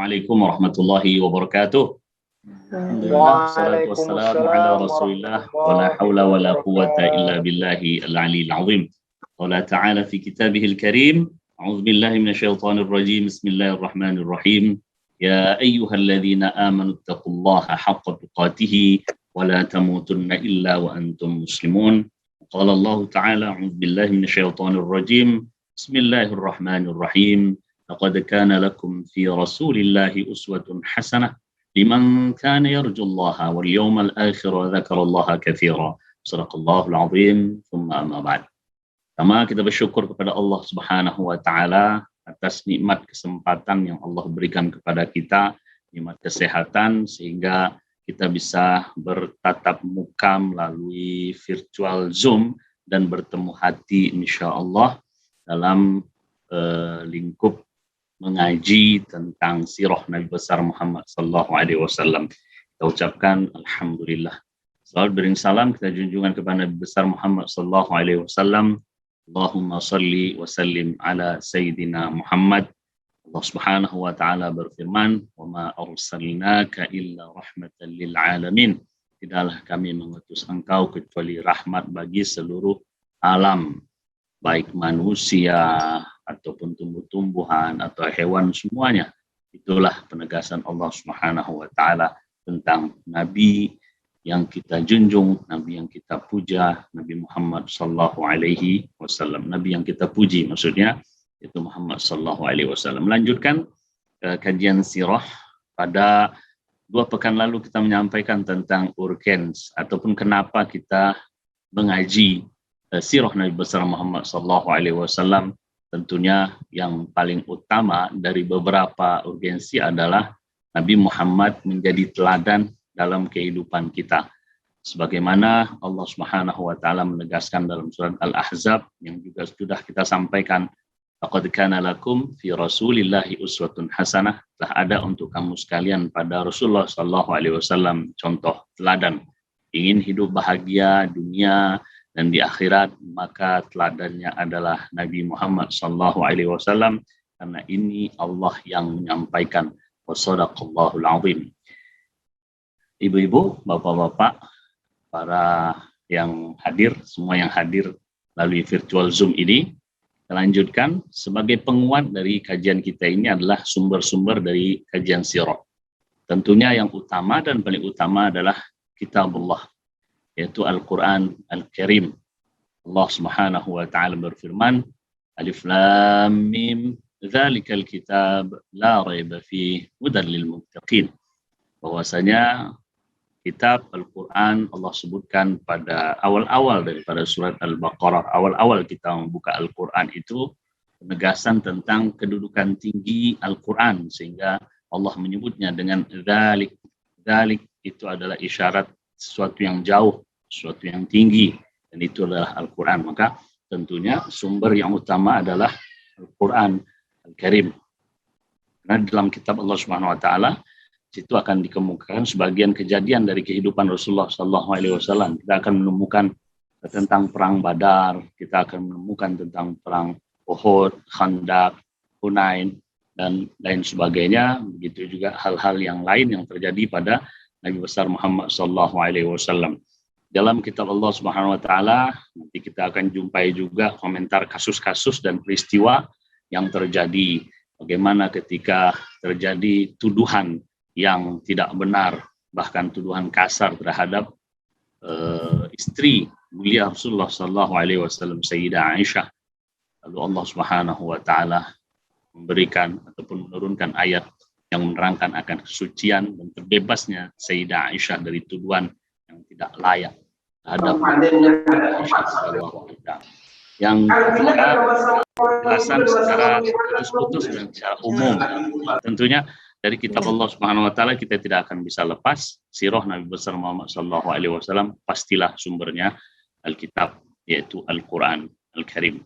Assalamualaikum warahmatullahi wabarakatuh. Alhamdulillah, salatu wassalamu ala rasulillah, wa la hawla wa la quwata illa billahi al-aliyyil azim. Qala ta'ala fi kitabihil karim, a'udzu billahi minasyaitonir rajim, bismillahirrahmanirrahim. Ya ayyuhalladzina amanu taqullaha haqqa tuqatih wa la tamutunna illa wa antum muslimun. Qala Allah ta'ala, a'udzu billahi minasyaitonir rajim, bismillahirrahmanirrahim. Laqad kana lakum fi rasulillahi uswatun hasanah liman kana yarjullaha wal yawmal akhir wa dzakarallaha katsira. Shadaqallahul azim. Tsumma amma ba'd. Pertama, kita bersyukur kepada Allah Subhanahu wa taala atas nikmat kesempatan yang Allah berikan kepada kita, nikmat kesehatan sehingga kita bisa bertatap muka melalui virtual Zoom dan bertemu hati insyaallah dalam lingkup mengaji tentang sirah Nabi besar Muhammad sallallahu alaihi wasallam. Kita ucapkan alhamdulillah. Salawat bering salam kita junjungan kepada Nabi besar Muhammad sallallahu alaihi wasallam. Allahumma salli wa sallim ala sayyidina Muhammad. Allah Subhanahu wa taala berfirman, "Wa ma arsalnaka illa rahmatan lil alamin." Tidaklah kami mengutus engkau kecuali rahmat bagi seluruh alam, baik manusia ataupun tumbuh-tumbuhan atau hewan semuanya. Itulah penegasan Allah Subhanahu wa taala tentang nabi yang kita junjung, nabi yang kita puja, Nabi Muhammad sallallahu alaihi wasallam. Nabi yang kita puji maksudnya itu Muhammad sallallahu alaihi wasallam. Melanjutkan kajian sirah, pada 2 pekan lalu kita menyampaikan tentang urgens ataupun kenapa kita mengaji sirah Nabi besar Muhammad sallallahu alaihi wasallam. Tentunya yang paling utama dari beberapa urgensi adalah Nabi Muhammad menjadi teladan dalam kehidupan kita. Sebagaimana Allah Subhanahu wa taala menegaskan dalam surat Al-Ahzab yang juga sudah kita sampaikan, laqad kana lakum fi rasulillahi uswatun hasanah, telah ada untuk kamu sekalian pada Rasulullah sallallahu alaihi wasallam contoh teladan. Ingin hidup bahagia dunia dan di akhirat, maka teladannya adalah Nabi Muhammad sallallahu alaihi wasallam, karena ini Allah yang menyampaikan. Wassadaqallahul azim. Ibu-ibu, bapak-bapak, para yang hadir, semua yang hadir melalui virtual Zoom ini, kita lanjutkan. Sebagai penguat dari kajian kita ini adalah sumber-sumber dari kajian sirah. Tentunya yang utama dan paling utama adalah kitabullah, yaitu Al-Quran Al-Karim. Allah Subhanahu wa taala berfirman, Alif Lam Mim, dzalikal kitab la raiba fihi hudan lil muttaqin. Bahwasanya kitab Al-Quran Allah sebutkan pada awal-awal daripada surat Al-Baqarah. Awal-awal kita membuka Al-Quran itu penegasan tentang kedudukan tinggi Al-Quran, sehingga Allah menyebutnya dengan dzalik. Dzalik itu adalah isyarat sesuatu yang jauh, sesuatu yang tinggi, dan itu adalah Al-Quran. Maka tentunya sumber yang utama adalah Al-Quran Al-Karim. Karena dalam kitab Allah Subhanahu wa taala situ akan dikemukakan sebagian kejadian dari kehidupan Rasulullah sallallahu alaihi wasallam. Kita akan menemukan tentang perang Badar, kita akan menemukan tentang perang Uhud, Khandaq, Hunain, dan lain sebagainya. Begitu juga hal-hal yang lain yang terjadi pada Nabi besar Muhammad sallallahu alaihi wasallam. Dalam kitab Allah Subhanahu wa taala nanti kita akan jumpai juga komentar kasus-kasus dan peristiwa yang terjadi. Bagaimana ketika terjadi tuduhan yang tidak benar, bahkan tuduhan kasar terhadap istri mulia Rasulullah sallallahu alaihi wasallam, Sayyidah Aisyah. Lalu Allah Subhanahu wa taala memberikan ataupun menurunkan ayat yang menerangkan akan kesucian dan terbebasnya Sayyidah Aisyah dari tuduhan yang tidak layak terhadap Aisyah. Yang ketiga, penjelasan secara putus-putus dan secara umum. Tentunya dari kitab Allah Subhanahu wa taala kita tidak akan bisa lepas sirah Nabi besar Muhammad sallallahu alaihi wasallam, pastilah sumbernya Alkitab, yaitu Al-Quran Al-Karim.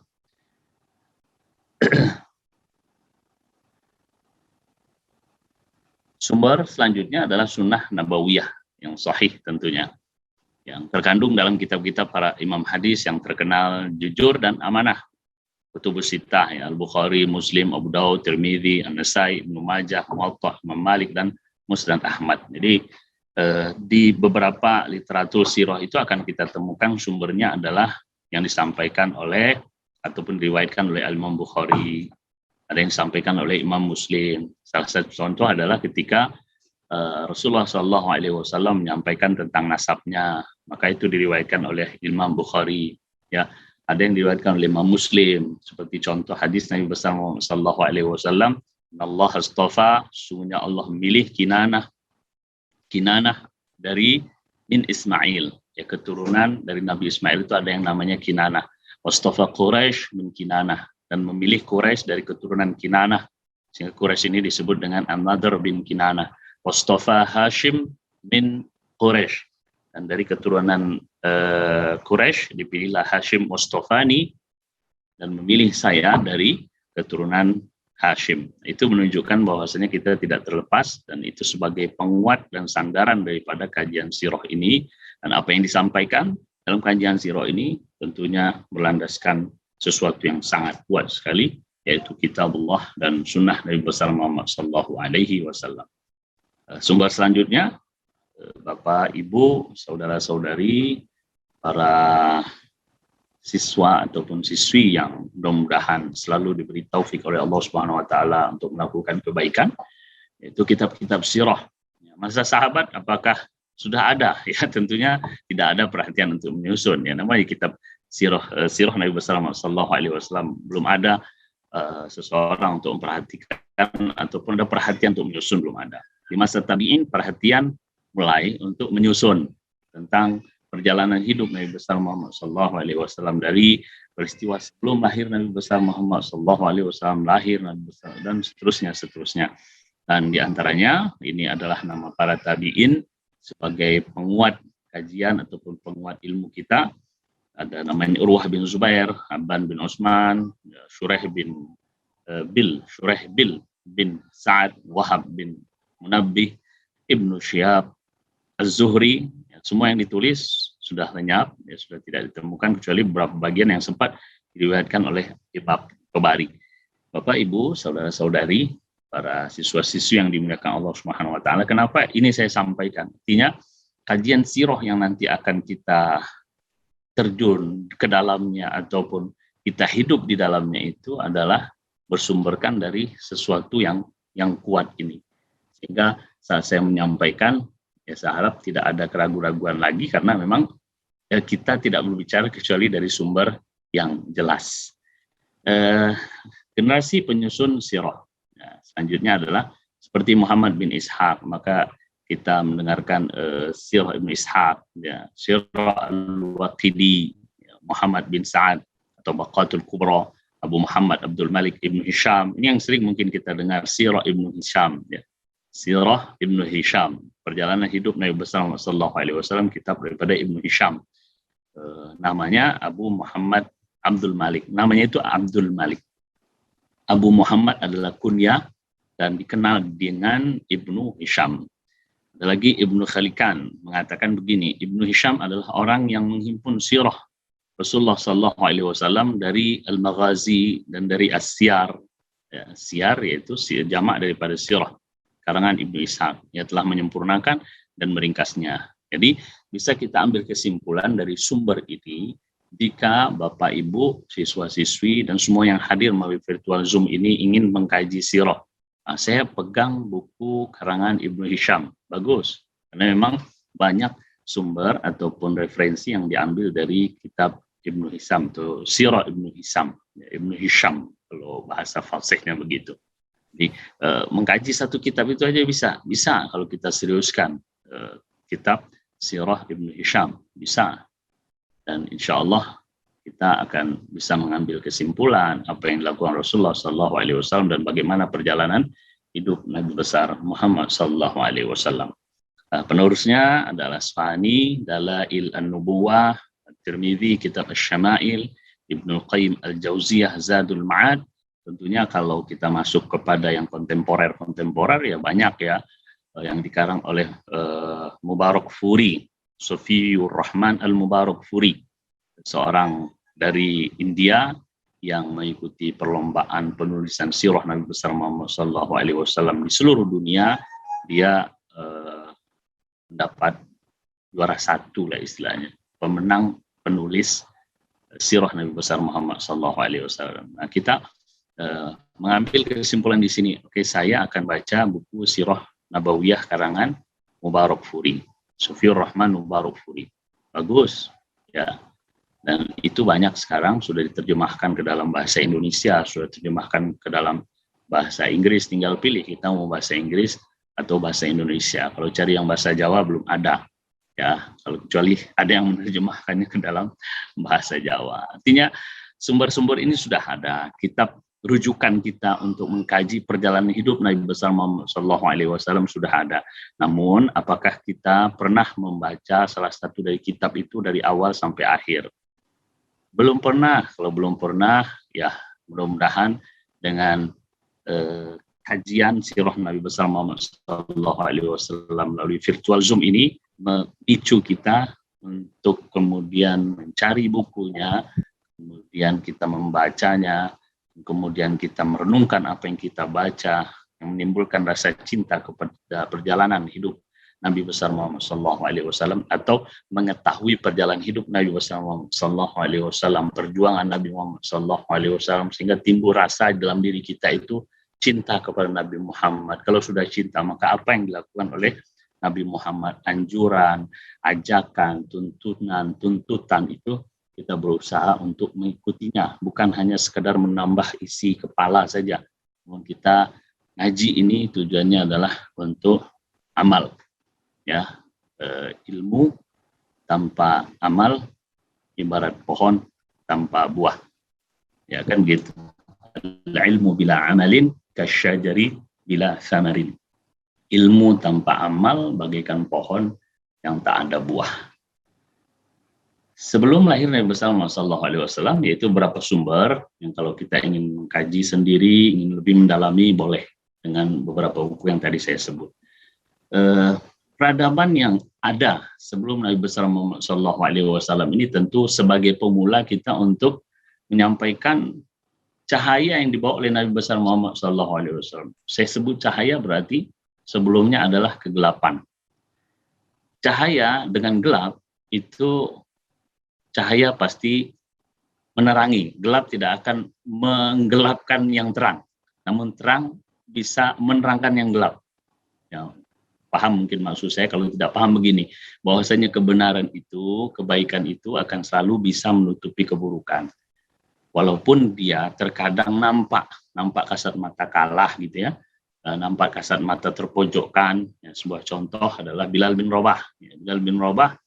Sumber selanjutnya adalah sunnah nabawiyah yang sahih tentunya, yang terkandung dalam kitab-kitab para imam hadis yang terkenal jujur dan amanah. kutubus sittah ya, Al-Bukhari, Muslim, Abu Daud, Tirmidzi, An-Nasai, Ibnu Majah, Muwatta, Imam Malik dan Musnad Ahmad. Jadi di beberapa literatur sirah itu akan kita temukan sumbernya adalah yang disampaikan oleh ataupun diriwayatkan oleh Imam Bukhari, ada yang disampaikan oleh Imam Muslim. Salah satu contoh adalah ketika Rasulullah SAW menyampaikan tentang nasabnya, maka itu diriwayatkan oleh Imam Bukhari. Ya, ada yang diriwayatkan oleh Imam Muslim, seperti contoh hadis Nabi besar Muhammad SAW, Allah astafa, sungguhnya Allah memilih Kinanah dari bin Ismail, ya keturunan dari Nabi Ismail itu ada yang namanya Kinanah. Wastafa Quraisy min Kinanah, dan memilih Quraisy dari keturunan Kinanah, sehingga Quraisy ini disebut dengan An-Nadhr bin Kinanah. Wastafa Hashim min Quraisy, dan dari keturunan Quraisy dipilihlah Hashim Mustafani, dan memilih saya dari keturunan Hashim. Itu menunjukkan bahwasanya kita tidak terlepas, dan itu sebagai penguat dan sandaran daripada kajian sirah ini. Dan apa yang disampaikan dalam kajian sirah ini tentunya berlandaskan sesuatu yang sangat kuat sekali, yaitu kitabullah dan sunnah Nabi besar Muhammad SAW. Sumber selanjutnya, Bapak, Ibu, saudara-saudari, para siswa ataupun siswi yang mudah-mudahan selalu diberi taufik oleh Allah Subhanahu wa taala untuk melakukan kebaikan, yaitu kitab-kitab sirah. Masa sahabat apakah sudah ada? Ya, tentunya tidak ada perhatian untuk menyusun. Ya, namanya kitab sirah Nabi besar Muhammad sallallahu alaihi wasallam, belum ada seseorang untuk memperhatikan ataupun ada perhatian untuk menyusun, belum ada. Di masa tabi'in perhatian mulai untuk menyusun tentang perjalanan hidup Nabi besar Muhammad sallallahu alaihi wasallam, dari peristiwa sebelum lahir Nabi besar Muhammad sallallahu alaihi wasallam, lahir Nabi besar, dan seterusnya. Dan diantaranya ini adalah nama para tabi'in sebagai penguat kajian ataupun penguat ilmu kita. Ada namanya Urwah bin Zubair, Abban bin Utsman, Shuraih bin Sa'ad, Wahab bin Munabbih, Ibnu Syihab, Az-Zuhri. Semua yang ditulis sudah lenyap, ya, sudah tidak ditemukan kecuali beberapa bagian yang sempat diriwayatkan oleh Imam Tabari. Bapak, Ibu, saudara-saudari, para siswa-siswi yang dimuliakan Allah Subhanahu wa taala, kenapa ini saya sampaikan? Artinya kajian sirah yang nanti akan kita terjun ke dalamnya ataupun kita hidup di dalamnya itu adalah bersumberkan dari sesuatu yang kuat ini. Sehingga saat saya menyampaikan, ya saya harap tidak ada keraguan-raguan lagi, karena memang kita tidak berbicara kecuali dari sumber yang jelas. Generasi penyusun sirah. Selanjutnya adalah seperti Muhammad bin Ishaq, maka kita mendengarkan sirah Ibnu Ishaq, ya, sirah Al-Waqidi, ya, Muhammad bin Sa'ad atau Baqatul Kubra, Abu Muhammad Abdul Malik Ibnu Hisham. Ini yang sering mungkin kita dengar, sirah Ibnu Hisham, ya. Sirah Ibnu Hisham, perjalanan hidup Nabi besar Muhammad sallallahu alaihi wasallam, kitab daripada Ibnu Hisham. Namanya Abu Muhammad Abdul Malik. Namanya itu Abdul Malik. Abu Muhammad adalah kunyah dan dikenal dengan Ibnu Hisham. Ada lagi Ibnu Khalikan mengatakan begini, Ibnu Hisham adalah orang yang menghimpun sirah Rasulullah sallallahu alaihi wasallam dari Al-Maghazi dan dari As-Siyar. Ya, Siyar yaitu jamak daripada sirah, karangan Ibnu Ishaq, yang telah menyempurnakan dan meringkasnya. Jadi bisa kita ambil kesimpulan dari sumber ini, jika Bapak Ibu, siswa-siswi, dan semua yang hadir melalui virtual Zoom ini ingin mengkaji sirah. Saya pegang buku karangan Ibnu Hisham, bagus, karena memang banyak sumber ataupun referensi yang diambil dari kitab Ibnu Hisham, atau sirah Ibnu Hisham, Ibnu Hisham kalau bahasa fasihnya begitu. Jadi mengkaji satu kitab itu aja bisa kalau kita seriuskan kitab sirah Ibnu Hisham, bisa. Dan insya Allah kita akan bisa mengambil kesimpulan apa yang dilakukan Rasulullah SAW dan bagaimana perjalanan hidup Nabi besar Muhammad SAW. Penerusnya adalah Asfahani, Dalail An-Nubuwah, Tirmidzi, Kitab Asy-Syama'il, Ibnu Qayyim Al-Jauziyah, Zadul Ma'ad. Tentunya kalau kita masuk kepada yang kontemporer ya banyak ya, yang dikarang oleh Mubarak Furi, Sofiyur Rahman Al-Mubarak Furi, seorang dari India yang mengikuti perlombaan penulisan sirah Nabi besar Muhammad Sallallahu Alaihi Wasallam di seluruh dunia, dia mendapat juara satu lah istilahnya, pemenang penulis sirah Nabi besar Muhammad Sallallahu Alaihi Wasallam. Nah, kita mengambil kesimpulan di sini. Oke, saya akan baca buku sirah Nabawiyah karangan Mubarakfuri, Sufiur Rahman Mubarakfuri. Bagus, ya. Dan itu banyak sekarang sudah diterjemahkan ke dalam bahasa Indonesia, sudah diterjemahkan ke dalam bahasa Inggris. Tinggal pilih kita mau bahasa Inggris atau bahasa Indonesia. Kalau cari yang bahasa Jawa belum ada, ya. Kalau kecuali ada yang menerjemahkannya ke dalam bahasa Jawa. Artinya sumber-sumber ini sudah ada. Kitab rujukan kita untuk mengkaji perjalanan hidup Nabi besar Muhammad Sallallahu Alaihi Wasallam sudah ada. Namun, apakah kita pernah membaca salah satu dari kitab itu dari awal sampai akhir? Belum pernah. Kalau belum pernah, ya mudah-mudahan dengan kajian sirah Nabi besar Muhammad Sallallahu Alaihi Wasallam melalui virtual Zoom ini memicu kita untuk kemudian mencari bukunya, kemudian kita membacanya, kemudian kita merenungkan apa yang kita baca, yang menimbulkan rasa cinta kepada perjalanan hidup Nabi besar Muhammad Sallallahu Alaihi Wasallam, atau mengetahui perjalanan hidup Nabi besar Muhammad Sallallahu Alaihi Wasallam, perjuangan Nabi Muhammad Sallallahu Alaihi Wasallam, sehingga timbul rasa dalam diri kita itu cinta kepada Nabi Muhammad. Kalau sudah cinta, maka apa yang dilakukan oleh Nabi Muhammad, anjuran, ajakan, tuntutan itu kita berusaha untuk mengikutinya, bukan hanya sekedar menambah isi kepala saja. Namun kita ngaji ini tujuannya adalah untuk amal, ya. Ilmu tanpa amal ibarat pohon tanpa buah, ya kan gitu. Ilmu bila amalin kasyajari bila samarin. Ilmu tanpa amal bagaikan pohon yang tak ada buah. Sebelum lahir Nabi besar Muhammad Sallallahu Alaihi Wasallam, yaitu beberapa sumber yang kalau kita ingin mengkaji sendiri, ingin lebih mendalami, boleh dengan beberapa buku yang tadi saya sebut. Peradaban yang ada sebelum Nabi besar Muhammad Sallallahu Alaihi Wasallam ini tentu sebagai pemula kita untuk menyampaikan cahaya yang dibawa oleh Nabi besar Muhammad Sallallahu Alaihi Wasallam. Saya sebut cahaya berarti sebelumnya adalah kegelapan. Cahaya dengan gelap itu, cahaya pasti menerangi, gelap tidak akan menggelapkan yang terang, namun terang bisa menerangkan yang gelap. Ya, paham mungkin maksud saya. Kalau tidak paham begini, bahwasanya kebenaran itu, kebaikan itu akan selalu bisa menutupi keburukan. Walaupun dia terkadang nampak kasat mata kalah gitu ya, nampak kasat mata terpojokkan. Ya, sebuah contoh adalah Bilal bin Rabah. Ya, Bilal bin Rabah,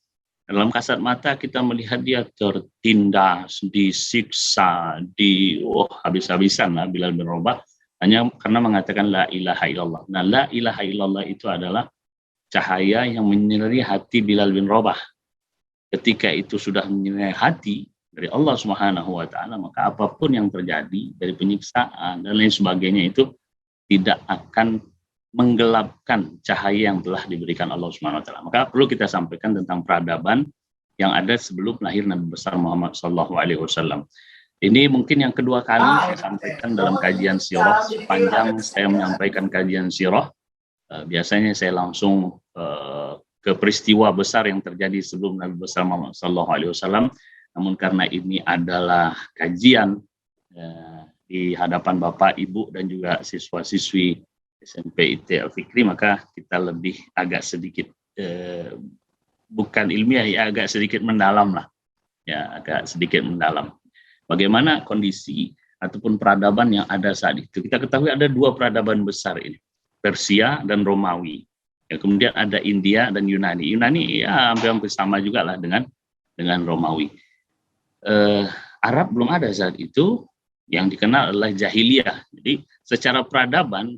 dalam kasat mata kita melihat dia tertindas, disiksa, habis-habisan lah Bilal bin Rabah, hanya karena mengatakan la ilaha illallah. Nah, la ilaha illallah itu adalah cahaya yang menyinari hati Bilal bin Rabah. Ketika itu sudah menyinari hati dari Allah Subhanahu wa taala, maka apapun yang terjadi dari penyiksaan dan lain sebagainya itu tidak akan menggelapkan cahaya yang telah diberikan Allah Subhanahu wa taala. Maka perlu kita sampaikan tentang peradaban yang ada sebelum lahir Nabi besar Muhammad sallallahu alaihi wasallam. Ini mungkin yang kedua kali saya sampaikan dalam kajian sirah. Sepanjang saya menyampaikan kajian sirah, biasanya saya langsung ke peristiwa besar yang terjadi sebelum Nabi besar Muhammad sallallahu alaihi wasallam. Namun karena ini adalah kajian di hadapan Bapak, Ibu dan juga siswa-siswi SMP IT Al-Fikri, maka kita lebih agak sedikit bukan ilmiah ya, agak sedikit mendalam lah. Ya, agak sedikit mendalam. Bagaimana kondisi ataupun peradaban yang ada saat itu. Kita ketahui ada dua peradaban besar ini, Persia dan Romawi. Ya, kemudian ada India dan Yunani. Yunani ya hampir sama juga lah dengan Romawi. Arab belum ada saat itu, yang dikenal adalah jahiliyah. Jadi secara peradaban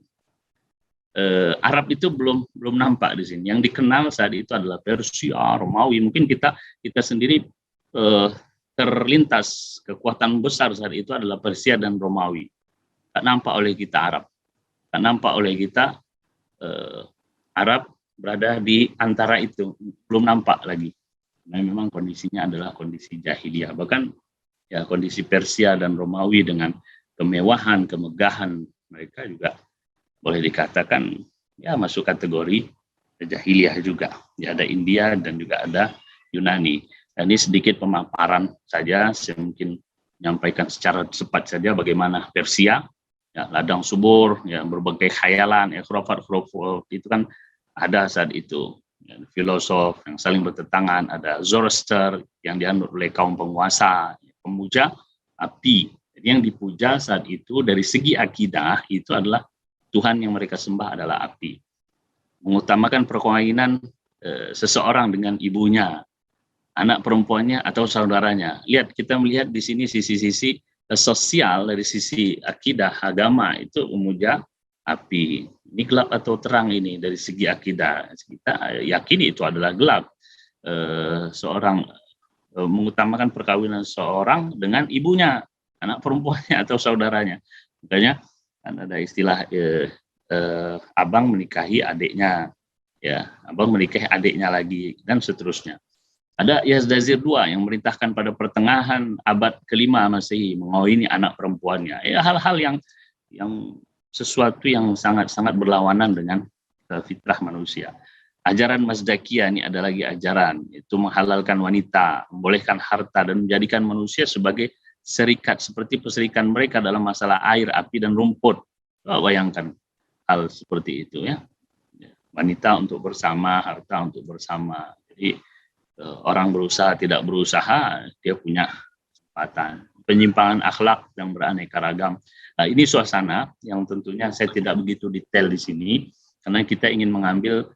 Arab itu belum nampak di sini. Yang dikenal saat itu adalah Persia, Romawi. Mungkin kita sendiri terlintas kekuatan besar saat itu adalah Persia dan Romawi. Tak nampak oleh kita Arab. Tak nampak oleh kita Arab berada di antara itu. Belum nampak lagi. Nah, memang kondisinya adalah kondisi jahiliyah. Bahkan ya kondisi Persia dan Romawi dengan kemewahan, kemegahan mereka juga boleh dikatakan ya masuk kategori jahiliyah juga. Ya, ada India dan juga ada Yunani. Dan ini sedikit pemaparan saja, saya mungkin menyampaikan secara cepat saja bagaimana Persia, ya, ladang subur, ya, berbagai khayalan, khurafat itu kan ada saat itu. Ya, filosof yang saling bertentangan, ada Zoroaster yang dianut oleh kaum penguasa, pemuja api. Jadi yang dipuja saat itu dari segi akidah itu adalah Tuhan yang mereka sembah adalah api. Mengutamakan perkawinan seseorang dengan ibunya, anak perempuannya atau saudaranya. Lihat, kita melihat di sini sisi-sisi sosial dari sisi akidah agama itu memuja api. Ini gelap atau terang ini dari segi akidah. Kita yakini itu adalah gelap. Seorang mengutamakan perkawinan seorang dengan ibunya, anak perempuannya atau saudaranya. Makanya kan ada istilah abang menikahi adiknya, ya, abang menikahi adiknya lagi dan seterusnya. Ada Yazdazir II yang merintahkan pada pertengahan abad ke-5 Masehi mengawini anak perempuannya. Ya, hal-hal yang sesuatu yang sangat-sangat berlawanan dengan fitrah manusia. Ajaran Mazdakiyah ini ada lagi ajaran, itu menghalalkan wanita, membolehkan harta dan menjadikan manusia sebagai serikat seperti perserikan mereka dalam masalah air, api dan rumput. Bayangkan hal seperti itu ya. Wanita untuk bersama, harta untuk bersama. Jadi orang berusaha tidak berusaha, dia punya kesempatan. Penyimpangan akhlak yang beraneka ragam. Nah, ini suasana yang tentunya saya tidak begitu detail di sini karena kita ingin mengambil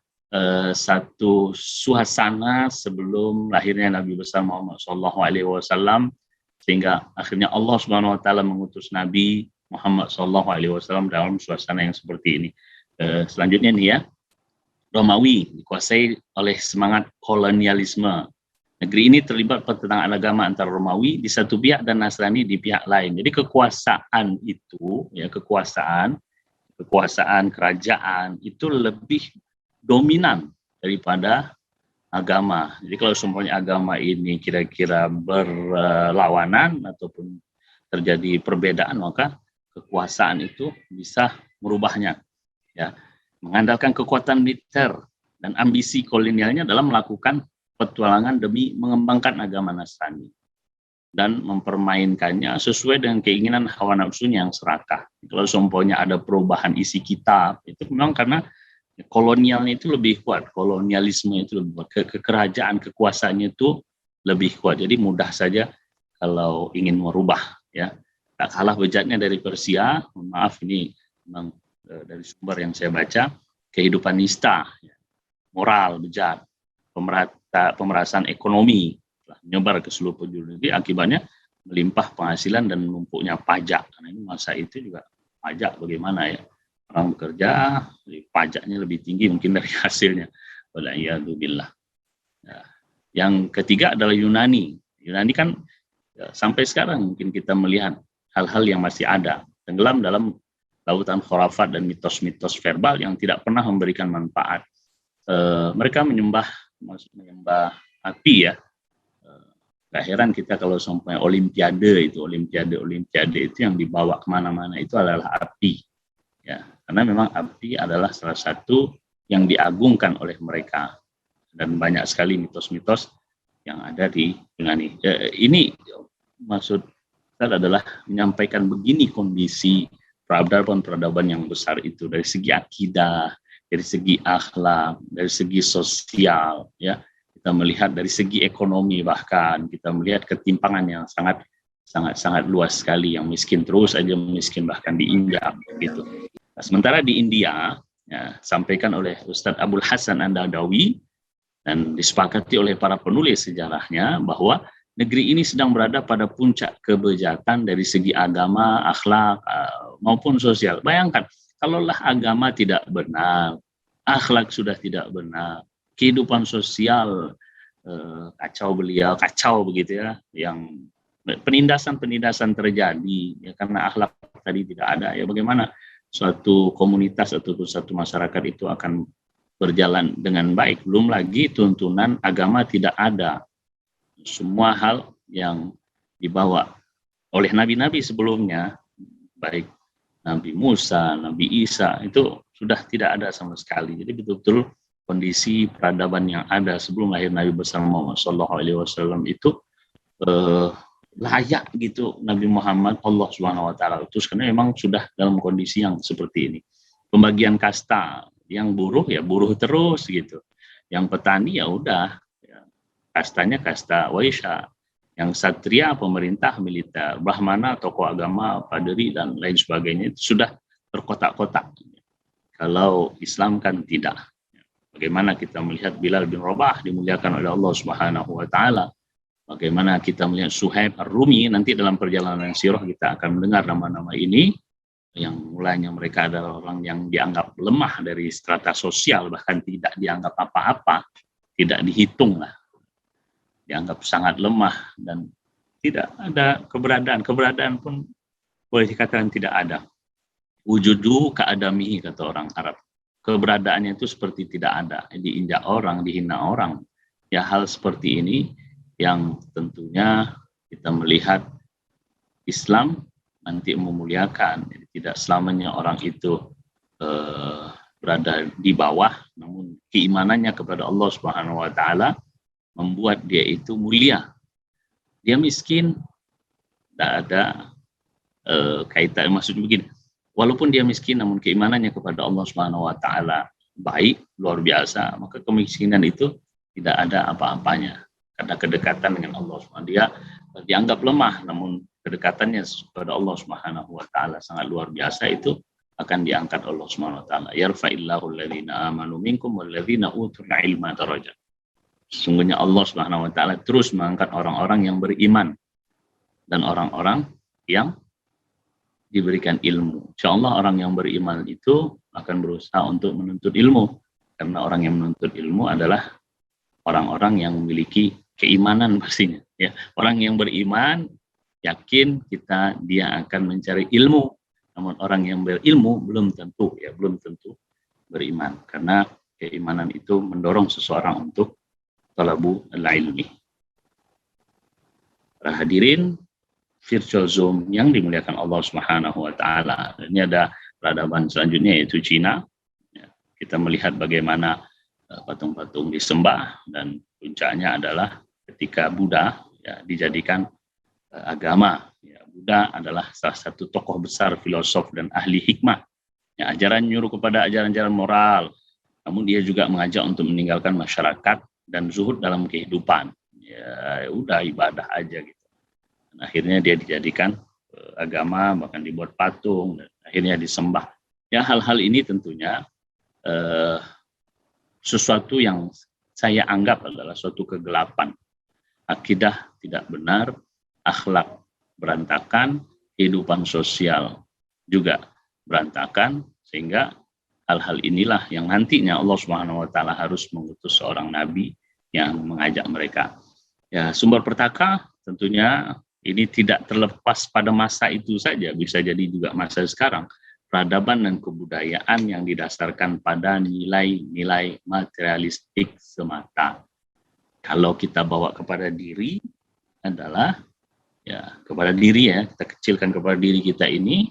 satu suasana sebelum lahirnya Nabi besar Muhammad SAW, sehingga akhirnya Allah Subhanahu Wa Taala mengutus Nabi Muhammad SAW dalam suasana yang seperti ini. Selanjutnya nih ya, Romawi dikuasai oleh semangat kolonialisme. Negeri ini terlibat pertentangan agama antara Romawi di satu pihak dan Nasrani di pihak lain. Jadi kekuasaan itu, ya kekuasaan kerajaan itu lebih dominan daripada agama. Jadi kalau semuanya agama ini kira-kira berlawanan ataupun terjadi perbedaan, maka kekuasaan itu bisa merubahnya. Ya, mengandalkan kekuatan militer dan ambisi kolonialnya dalam melakukan petualangan demi mengembangkan agama Nasrani dan mempermainkannya sesuai dengan keinginan hawa nafsunya yang serakah. Kalau seumpamanya ada perubahan isi kitab, itu memang karena kolonialnya itu lebih kuat, kolonialisme itu lebih kuat, kekerajaan kekuasaannya itu lebih kuat. Jadi mudah saja kalau ingin merubah, ya. Tak kalah bejatnya dari Persia. Maaf, ini memang dari sumber yang saya baca, kehidupan nista, ya, moral bejat, pemerasan ekonomi menyebar ke seluruh penjuru negeri, akibatnya melimpah penghasilan dan numpuknya pajak. Karena ini masa itu juga pajak bagaimana ya, orang bekerja pajaknya lebih tinggi mungkin dari hasilnya. Wala'iyadzubillah. Nah, yang ketiga adalah Yunani. Yunani kan ya, sampai sekarang mungkin kita melihat hal-hal yang masih ada, tenggelam dalam lautan khurafat dan mitos-mitos verbal yang tidak pernah memberikan manfaat. Mereka menyembah api ya. Gak heran kita kalau sampai olimpiade itu yang dibawa kemana-mana itu adalah api. Ya, karena memang api adalah salah satu yang diagungkan oleh mereka. Dan banyak sekali mitos-mitos yang ada di Yunani. Ini maksud saya adalah menyampaikan begini kondisi peradaban yang besar itu dari segi akidah, dari segi akhlak, dari segi sosial, ya. Kita melihat dari segi ekonomi, bahkan kita melihat ketimpangan yang sangat luas sekali, yang miskin terus aja miskin bahkan diinjak gitu. Nah, sementara di India ya, sampaikan oleh Ustadz Abul Hasan An-Nadawi dan disepakati oleh para penulis sejarahnya bahwa negeri ini sedang berada pada puncak kebejatan dari segi agama, akhlak maupun sosial. Bayangkan, kalaulah agama tidak benar, akhlak sudah tidak benar, kehidupan sosial kacau begitu ya, yang penindasan terjadi ya karena akhlak tadi tidak ada, ya bagaimana suatu komunitas atau satu masyarakat itu akan berjalan dengan baik? Belum lagi tuntunan agama tidak ada, semua hal yang dibawa oleh nabi-nabi sebelumnya, baik Nabi Musa, Nabi Isa, itu sudah tidak ada sama sekali. Jadi betul-betul kondisi peradaban yang ada sebelum lahir Nabi besar Muhammad SAW itu eh, layak gitu Nabi Muhammad Allah Subhanahu Wa Taala utus, karena memang sudah dalam kondisi yang seperti ini. Pembagian kasta, yang buruh ya buruh terus gitu, yang petani ya udah ya, kastanya kasta Waisya, yang satria pemerintah militer, brahmana tokoh agama, paderi dan lain sebagainya itu sudah terkotak-kotak. Kalau Islam kan tidak. Bagaimana kita melihat Bilal bin Rabah dimuliakan oleh Allah Subhanahu Wa Taala. Bagaimana kita melihat Suhaib Ar-Rumi, nanti dalam perjalanan sirah kita akan mendengar nama-nama ini, yang mulanya mereka adalah orang yang dianggap lemah dari strata sosial, bahkan tidak dianggap apa-apa, tidak dihitung lah, dianggap sangat lemah dan tidak ada keberadaan pun boleh dikatakan tidak ada. Wujudu keadamihi kata orang Arab, keberadaannya itu seperti tidak ada, diinjak orang, dihina orang. Ya hal seperti ini yang tentunya kita melihat Islam nanti memuliakan. Jadi tidak selamanya orang itu berada di bawah, namun keimanannya kepada Allah Subhanahu Wa Taala membuat dia itu mulia. Dia miskin, tidak ada kaitan, maksud begini, walaupun dia miskin namun keimanannya kepada Allah Subhanahu Wa Taala baik, luar biasa, maka kemiskinan itu tidak ada apa-apanya karena kedekatan dengan Allah Subhanahu. Dia dianggap lemah, namun kedekatannya kepada Allah Subhanahu Wa Taala sangat luar biasa, itu akan diangkat Allah Subhanahu Wa Taala. Yarfa'illahu alladhina amanu minkum walladhina utul ilma darajat. Sesungguhnya Allah Subhanahu Wa Taala terus mengangkat orang-orang yang beriman dan orang-orang yang diberikan ilmu. Insyaallah orang yang beriman itu akan berusaha untuk menuntut ilmu, karena orang yang menuntut ilmu adalah orang-orang yang memiliki keimanan pastinya. Ya, orang yang beriman yakin dia akan mencari ilmu. Namun orang yang berilmu belum tentu beriman, karena keimanan itu mendorong seseorang untuk talabu al-ilmi. Para hadirin virtual Zoom yang dimuliakan Allah Subhanahu Wa Taala. Ini ada peradaban selanjutnya yaitu Cina. Ya, kita melihat bagaimana patung-patung disembah, dan puncaknya adalah ketika Buddha ya, dijadikan agama. Ya, Buddha adalah salah satu tokoh besar, filosof dan ahli hikmah. Ya, ajaran nyuruh kepada ajaran-ajaran moral, namun dia juga mengajak untuk meninggalkan masyarakat dan zuhud dalam kehidupan. Ya udah ibadah aja gitu. Dan akhirnya dia dijadikan agama, bahkan dibuat patung, dan akhirnya disembah. Ya hal-hal ini tentunya sesuatu yang saya anggap adalah suatu kegelapan. Akidah tidak benar, akhlak berantakan, kehidupan sosial juga berantakan, sehingga hal-hal inilah yang nantinya Allah Subhanahu Wa Taala harus mengutus seorang nabi yang mengajak mereka. Ya, sumber petaka tentunya ini tidak terlepas pada masa itu saja, bisa jadi juga masa sekarang. Peradaban dan kebudayaan yang didasarkan pada nilai-nilai materialistik semata. Kalau kita bawa kepada diri adalah ya kepada diri, ya kita kecilkan kepada diri kita ini,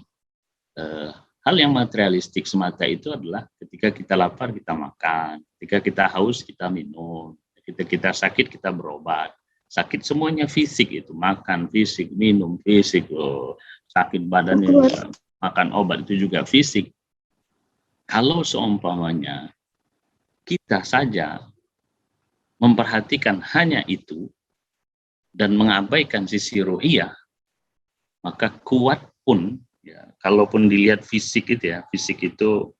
hal yang materialistik semata itu adalah ketika kita lapar kita makan, ketika kita haus kita minum, ketika kita sakit kita berobat. Sakit semuanya fisik, itu makan fisik, minum fisik, sakit badannya makan obat itu juga fisik. Kalau seumpamanya kita saja memperhatikan hanya itu dan mengabaikan sisi ruhiyah, maka kuat pun ya, kalaupun dilihat fisik itu ya, fisik itu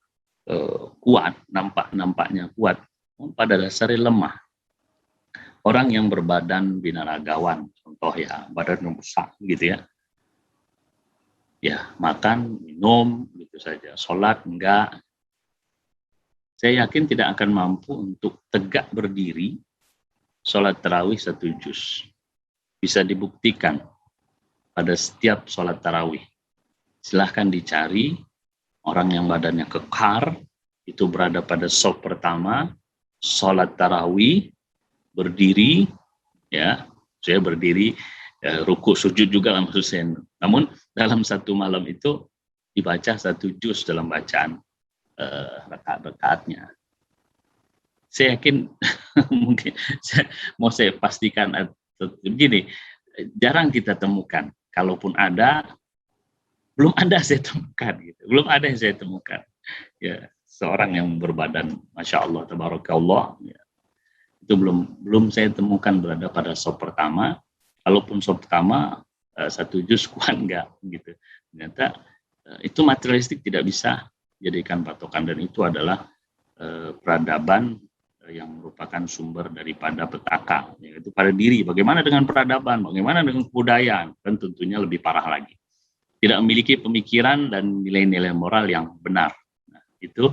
kuat, nampaknya kuat, pada dasarnya lemah. Orang yang berbadan binaragawan, contoh ya, badan besar gitu ya, ya makan, minum gitu saja, sholat enggak, saya yakin tidak akan mampu untuk tegak berdiri sholat tarawih 1 juz. Bisa dibuktikan pada setiap sholat tarawih. Silahkan dicari orang yang badannya kekar, itu berada pada shaf pertama, sholat tarawih, berdiri, ya, saya berdiri ruku sujud juga lah maksudnya. Namun dalam satu malam itu dibaca 1 juz dalam bacaan rakaat-rakaatnya. Saya yakin mungkin saya pastikan begini, jarang kita temukan. Kalaupun ada, belum ada saya temukan. Gitu. Belum ada yang saya temukan. Ya, seorang yang berbadan, masya Allah, tabarakallah. Ya. Itu belum saya temukan berada pada sop pertama. Kalaupun sop pertama 1 juz kuat enggak gitu. Ternyata itu materialistik tidak bisa jadikan patokan, dan itu adalah peradaban yang merupakan sumber daripada petaka, yaitu pada diri. Bagaimana dengan peradaban, bagaimana dengan kebudayaan, kan tentunya lebih parah lagi. Tidak memiliki pemikiran dan nilai-nilai moral yang benar. Nah, itu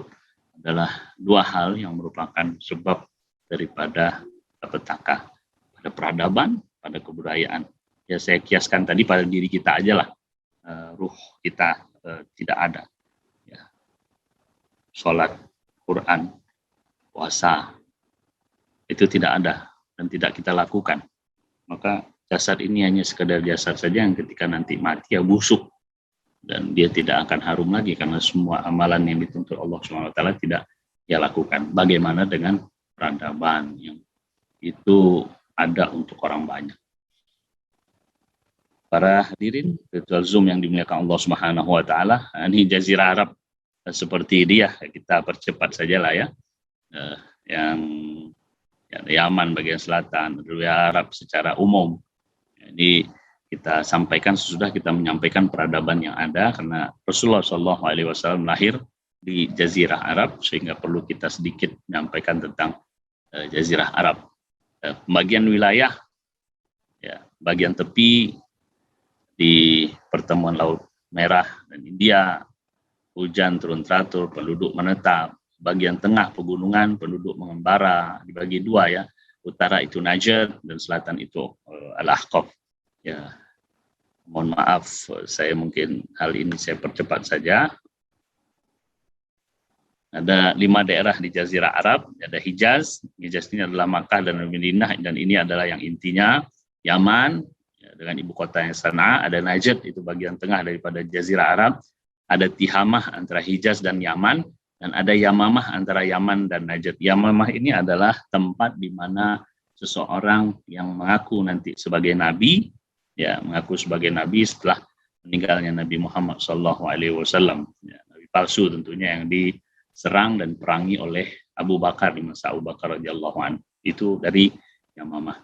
adalah 2 hal yang merupakan sebab daripada petaka, pada peradaban, pada kebudayaan. Ya saya kiaskan tadi pada diri kita aja lah, ruh kita tidak ada. Ya. Sholat, Quran, puasa, itu tidak ada dan tidak kita lakukan. Maka jasad ini hanya sekedar jasad saja yang ketika nanti mati ya busuk, dan dia tidak akan harum lagi karena semua amalan yang dituntut Allah SWT tidak dia lakukan. Bagaimana dengan peradaban yang itu ada untuk orang banyak? Para hadirin virtual Zoom yang dimuliakan Allah Subhanahu wa taala, ini Jazirah Arab seperti dia, kita percepat sajalah ya. Yang Yaman bagian selatan, Arab secara umum. Jadi kita sampaikan sesudah kita menyampaikan peradaban yang ada, karena Rasulullah SAW lahir di Jazirah Arab, sehingga perlu kita sedikit menyampaikan tentang Jazirah Arab. Bagian wilayah, ya, bagian tepi di pertemuan Laut Merah dan India, hujan turun teratur, penduduk menetap. Bagian tengah pegunungan, penduduk mengembara, dibagi 2 ya. Utara itu Najd dan selatan itu Al-Ahqaf. Ya, mohon maaf, saya mungkin hal ini saya percepat saja. Ada 5 daerah di Jazirah Arab, ada Hijaz. Hijaz ini adalah Makkah dan Madinah, dan ini adalah yang intinya Yaman ya, dengan ibu kota yang Sana'a. Ada Najd, itu bagian tengah daripada Jazirah Arab. Ada Tihamah antara Hijaz dan Yaman, dan ada Yamamah antara Yaman dan Najd. Yamamah ini adalah tempat di mana seseorang yang mengaku nanti sebagai nabi, ya, mengaku sebagai nabi setelah meninggalnya Nabi Muhammad SAW, ya, nabi palsu tentunya, yang diserang dan perangi oleh Abu Bakar di masa Abu Bakar radhiyallahu anhu. Itu dari Yamamah.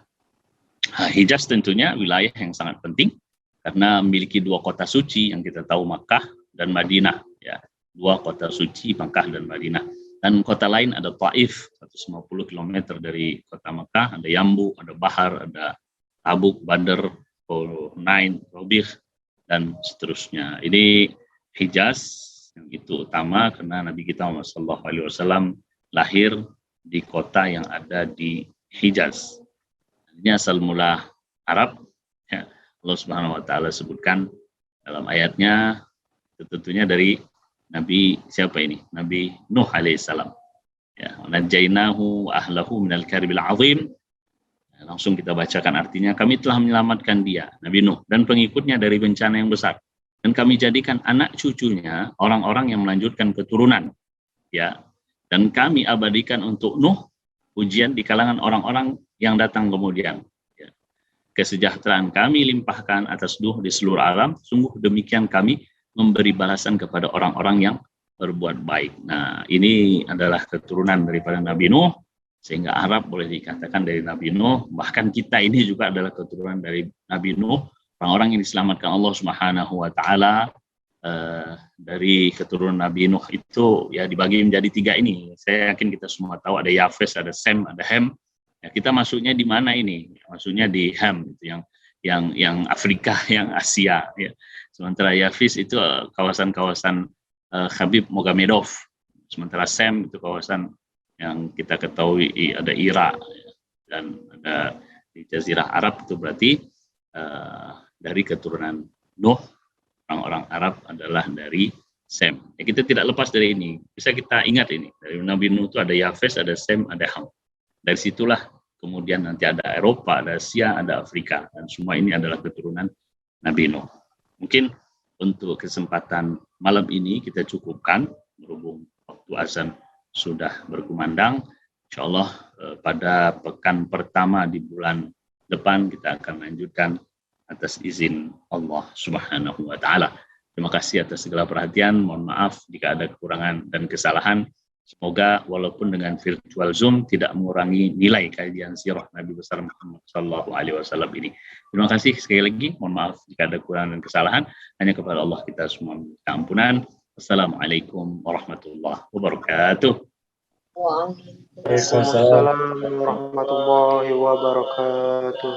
Hijaz tentunya wilayah yang sangat penting karena memiliki 2 kota suci yang kita tahu, Makkah dan Madinah, ya. 2 kota suci, Makkah dan Madinah. Dan kota lain ada Taif, 150 km dari kota Makkah, ada Yambu, ada Bahar, ada Tabuk, Badr, Hunain, Robih, dan seterusnya. Ini Hijaz yang itu utama karena Nabi kita Muhammad SAW lahir di kota yang ada di Hijaz. Ini asal mula Arab. Ya, Allah Subhanahu Wa Taala sebutkan dalam ayatnya, tentunya dari Nabi siapa ini? Nabi Nuh alaihissalam. Ya, najainahu ahlahu minal karibil azim. Langsung kita bacakan artinya, kami telah menyelamatkan dia, Nabi Nuh, dan pengikutnya dari bencana yang besar. Dan kami jadikan anak cucunya orang-orang yang melanjutkan keturunan. Ya. Dan kami abadikan untuk Nuh ujian di kalangan orang-orang yang datang kemudian. Ya. Kesejahteraan kami limpahkan atas Nuh di seluruh alam. Sungguh demikian kami memberi balasan kepada orang-orang yang berbuat baik. Nah, ini adalah keturunan daripada Nabi Nuh, sehingga Arab boleh dikatakan dari Nabi Nuh. Bahkan kita ini juga adalah keturunan dari Nabi Nuh, orang-orang yang diselamatkan Allah Subhanahu Wa Taala dari keturunan Nabi Nuh itu ya dibagi menjadi 3 ini. Saya yakin kita semua tahu ada Yafes, ada Sem, ada Hem. Ya, kita masuknya di mana ini? Masuknya di Hem, itu yang Afrika, yang Asia. Ya. Sementara Yafis itu kawasan-kawasan Khabib Moghamedov. Sementara Sem itu kawasan yang kita ketahui ada Irak, dan ada di Jazirah Arab, itu berarti dari keturunan Nuh. Orang-orang Arab adalah dari Sem. Ya, kita tidak lepas dari ini. Bisa kita ingat ini. Dari Nabi Nuh itu ada Yafes, ada Sem, ada Ham. Dari situlah kemudian nanti ada Eropa, ada Asia, ada Afrika, dan semua ini adalah keturunan Nabi Nuh. Mungkin untuk kesempatan malam ini kita cukupkan, berhubung waktu azan sudah berkumandang. Insya Allah pada pekan pertama di bulan depan kita akan lanjutkan atas izin Allah Subhanahu wa Ta'ala. Terima kasih atas segala perhatian. Mohon maaf jika ada kekurangan dan kesalahan. Semoga walaupun dengan virtual Zoom tidak mengurangi nilai kajian sirah Nabi besar Muhammad Sallallahu Alaihi Wasallam ini. Terima kasih sekali lagi. Mohon maaf jika ada kekurangan dan kesalahan. Hanya kepada Allah kita semua minta ampunan. Assalamualaikum warahmatullahi wabarakatuh. Waalaikumsalam warahmatullahi wabarakatuh.